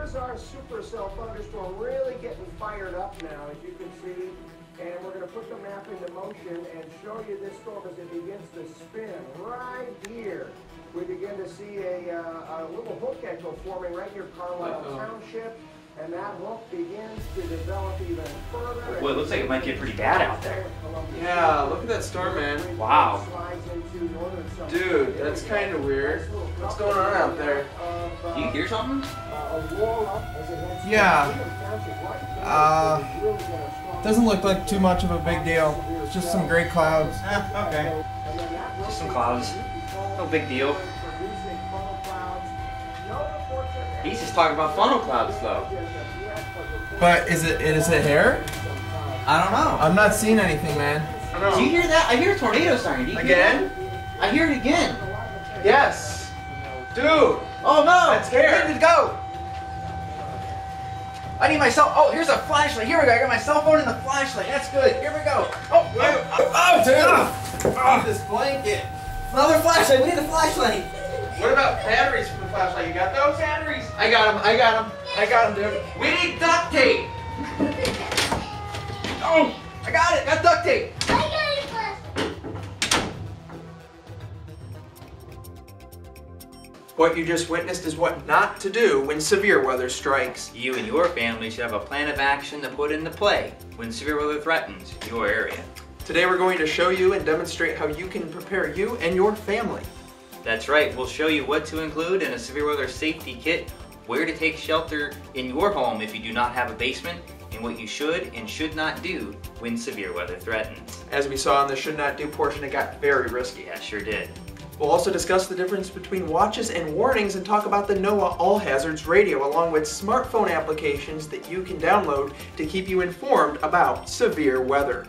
here's our supercell thunderstorm really getting fired up now, as you can see. And we're going to put the map into motion and show you this storm as it begins to spin right here. We begin to see a little hook echo forming right near Carlisle Township. And that hook begins to develop even further. Well, it looks like it might get pretty bad out there. Yeah, look at that storm, man. Wow. Dude, that's kind of weird. What's going on out there? Do you hear something? Yeah. Doesn't look like too much of a big deal. It's just some gray clouds. Okay. Just some clouds. No big deal. He's just talking about funnel clouds, though. But is it hair? I don't know. I'm not seeing anything, man. Do you hear that? I hear a tornado siren. Do you hear that? I hear it again. Yes. Dude. Oh no! That's hair. Where did it go? I need my cell. Oh, here's a flashlight. Here we go. I got my cell phone and the flashlight. That's good. Here we go. Oh, Dude! This blanket. Another flashlight. We need a flashlight. What about batteries for the flashlight? You got those batteries? I got them, dude. We need duct tape. Oh, I got it. Got duct tape. What you just witnessed is what not to do when severe weather strikes. You and your family should have a plan of action to put into play when severe weather threatens your area. Today we're going to show you and demonstrate how you can prepare you and your family. That's right. We'll show you what to include in a severe weather safety kit, where to take shelter in your home if you do not have a basement, and what you should and should not do when severe weather threatens. As we saw in the should not do portion, it got very risky. Yeah, sure did. We'll also discuss the difference between watches and warnings and talk about the NOAA All Hazards Radio, along with smartphone applications that you can download to keep you informed about severe weather.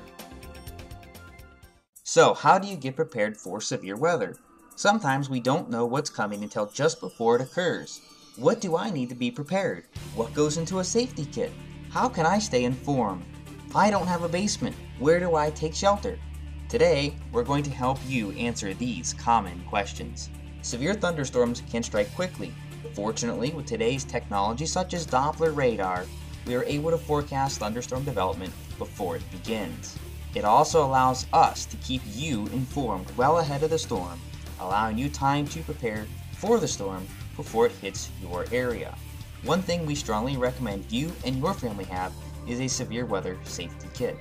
So, how do you get prepared for severe weather? Sometimes we don't know what's coming until just before it occurs. What do I need to be prepared? What goes into a safety kit? How can I stay informed? I don't have a basement. Where do I take shelter? Today, we're going to help you answer these common questions. Severe thunderstorms can strike quickly. Fortunately, with today's technology such as Doppler radar, we are able to forecast thunderstorm development before it begins. It also allows us to keep you informed well ahead of the storm, allowing you time to prepare for the storm before it hits your area. One thing we strongly recommend you and your family have is a severe weather safety kit.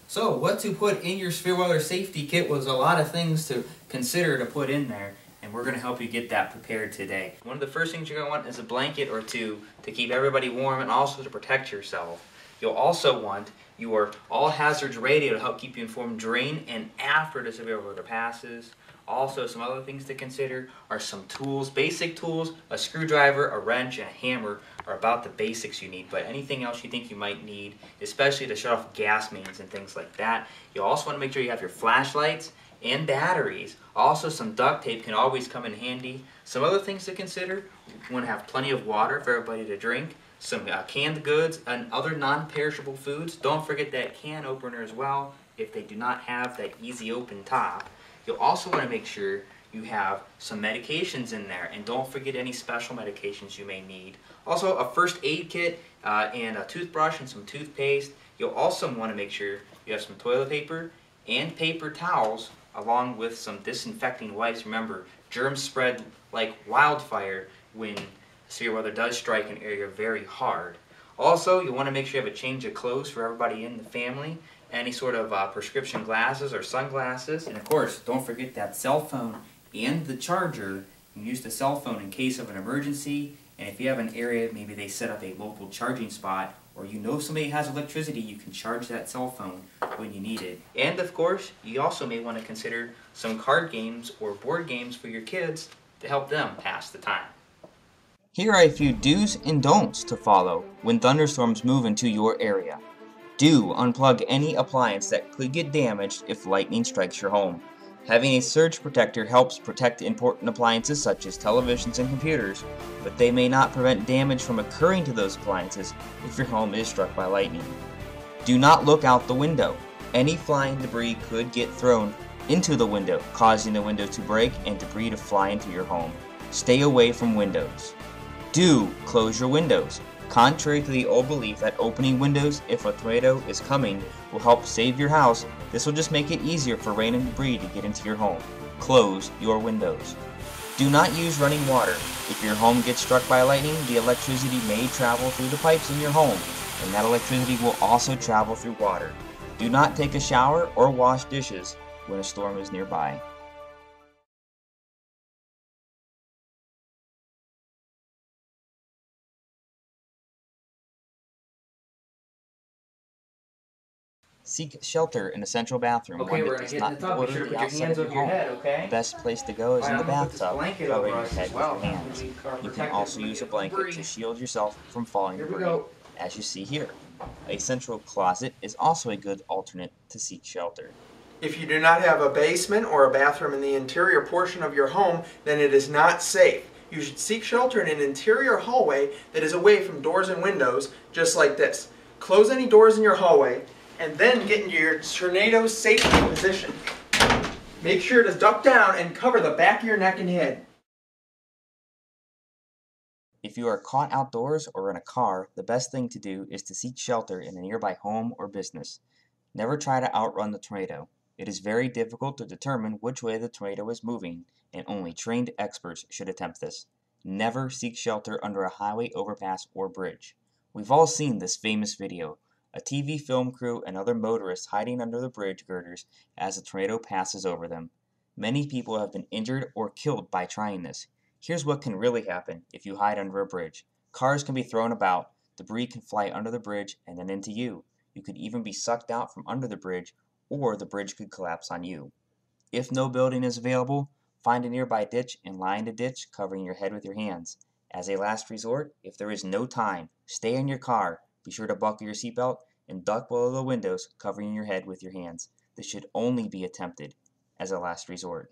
So what to put in your severe weather safety kit was a lot of things to consider to put in there, and we're going to help you get that prepared today. One of the first things you're going to want is a blanket or two to keep everybody warm and also to protect yourself. You'll also want your all hazards radio to help keep you informed during and after the severe weather passes. Also, some other things to consider are some tools, basic tools. A screwdriver, a wrench, and a hammer are about the basics you need, but anything else you think you might need, especially to shut off gas mains and things like that. You'll also want to make sure you have your flashlights and batteries. Also, some duct tape can always come in handy. Some other things to consider: you want to have plenty of water for everybody to drink, some canned goods, and other non-perishable foods. Don't forget that can opener as well if they do not have that easy open top. You'll also want to make sure you have some medications in there, and don't forget any special medications you may need. Also, a first aid kit and a toothbrush and some toothpaste. You'll also want to make sure you have some toilet paper and paper towels, along with some disinfecting wipes. Remember, germs spread like wildfire when severe weather does strike an area very hard. Also, you want to make sure you have a change of clothes for everybody in the family, any sort of prescription glasses or sunglasses, and of course, don't forget that cell phone and the charger. You can use the cell phone in case of an emergency, and if you have an area, maybe they set up a local charging spot, or you know somebody has electricity, you can charge that cell phone when you need it. And of course, you also may want to consider some card games or board games for your kids to help them pass the time. Here are a few do's and don'ts to follow when thunderstorms move into your area. Do unplug any appliance that could get damaged if lightning strikes your home. Having a surge protector helps protect important appliances such as televisions and computers, but they may not prevent damage from occurring to those appliances if your home is struck by lightning. Do not look out the window. Any flying debris could get thrown into the window, causing the window to break and debris to fly into your home. Stay away from windows. Do close your windows. Contrary to the old belief that opening windows if a tornado is coming will help save your house, this will just make it easier for rain and debris to get into your home. Close your windows. Do not use running water. If your home gets struck by lightning, the electricity may travel through the pipes in your home, and that electricity will also travel through water. Do not take a shower or wash dishes when a storm is nearby. Seek shelter in a central bathroom. Okay, one we're that gonna does get in not the tub. Be border sure to the put your outside hands of your over your home. head, okay? The best place to go is in the I'm gonna put this bathtub, blanket covering over your us head as with your well. hands. We are You can protected also from use a the blanket debris. to shield yourself from falling Here we debris, go. as you see here. A central closet is also a good alternate to seek shelter. If you do not have a basement or a bathroom in the interior portion of your home, then it is not safe. You should seek shelter in an interior hallway that is away from doors and windows, just like this. Close any doors in your hallway, and then get into your tornado safety position. Make sure to duck down and cover the back of your neck and head. If you are caught outdoors or in a car, the best thing to do is to seek shelter in a nearby home or business. Never try to outrun the tornado. It is very difficult to determine which way the tornado is moving, and only trained experts should attempt this. Never seek shelter under a highway overpass or bridge. We've all seen this famous video. A TV film crew and other motorists hiding under the bridge girders as the tornado passes over them. Many people have been injured or killed by trying this. Here's what can really happen if you hide under a bridge. Cars can be thrown about, debris can fly under the bridge and then into you. You could even be sucked out from under the bridge, or the bridge could collapse on you. If no building is available, find a nearby ditch and lie in the ditch, covering your head with your hands. As a last resort, if there is no time, stay in your car. Be sure to buckle your seatbelt and duck below the windows, covering your head with your hands. This should only be attempted as a last resort.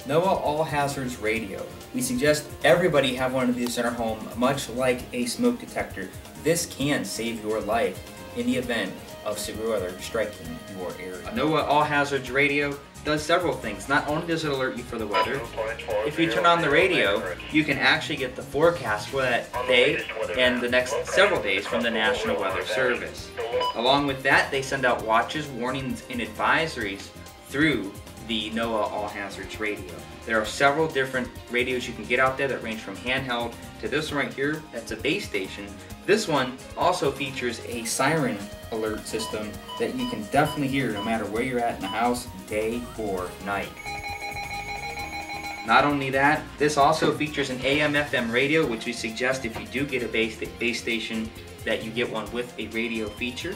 NOAA All Hazards Radio. We suggest everybody have one of these in our home, much like a smoke detector. This can save your life in the event of severe weather striking your area. NOAA All Hazards Radio does several things. Not only does it alert you for the weather, if you turn on the radio, you can actually get the forecast for that day and the next several days from the National Weather Service. Along with that, they send out watches, warnings, and advisories through the NOAA All Hazards Radio. There are several different radios you can get out there that range from handheld to this one right here, that's a base station. This one also features a siren alert system that you can definitely hear no matter where you're at in the house, day or night. Not only that, this also features an AM/FM radio, which we suggest if you do get a base station that you get one with a radio feature.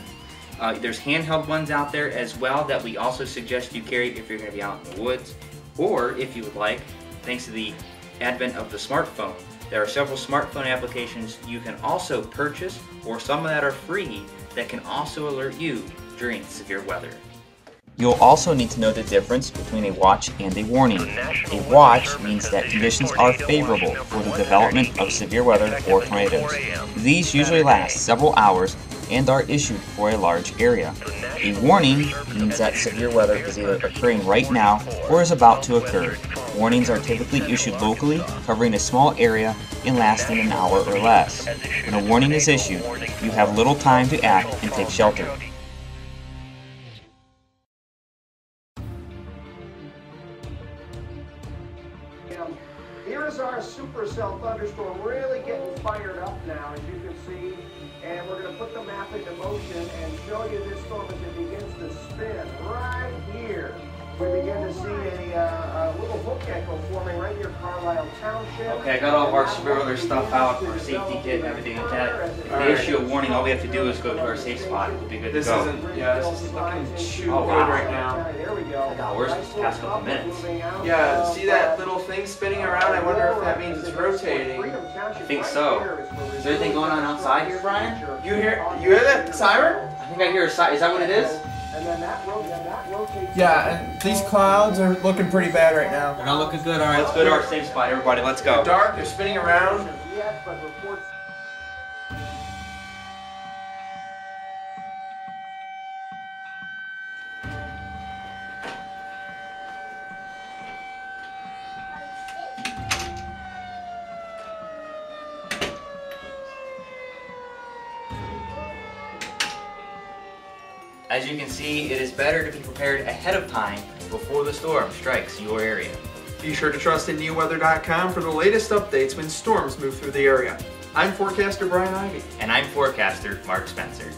There's handheld ones out there as well that we also suggest you carry if you're going to be out in the woods, or if you would like, thanks to the advent of the smartphone. There are several smartphone applications you can also purchase, or some that are free, that can also alert you during severe weather. You'll also need to know the difference between a watch and a warning. A watch means that conditions are favorable for the development of severe weather or tornadoes. These usually last several hours and are issued for a large area. A warning means that severe weather is either occurring right now or is about to occur. Warnings are typically issued locally, covering a small area and lasting an hour or less. When a warning is issued, you have little time to act and take shelter. Here is our supercell thunderstorm really getting fired up now, as you can see. And we're going to put the map into motion and show you this storm as it begins to spin right here. We begin to see a little book echo forming right near Carlisle Township. Okay, I got all of our severe weather stuff out, our safety kit and everything like that. If they issue a warning, all we have to do is go to our safe spot. We'll be good to go. This isn't looking too good wow. right now. There we go. I got worse this past couple minutes. Yeah, see that little thing spinning around? I wonder if that means it's rotating. I think so. Is there anything going on outside here, Brian? You hear that siren? I think I hear a siren. Is that what it is? And then that rotates. Yeah, and these clouds are looking pretty bad right now. They're not looking good. All right, let's go to our safe spot, everybody. Let's go. Dark, they're spinning around. But reports. As you can see, it is better to be prepared ahead of time before the storm strikes your area. Be sure to trust in Neoweather.com for the latest updates when storms move through the area. I'm forecaster Brian Ivey. And I'm forecaster Mark Spencer.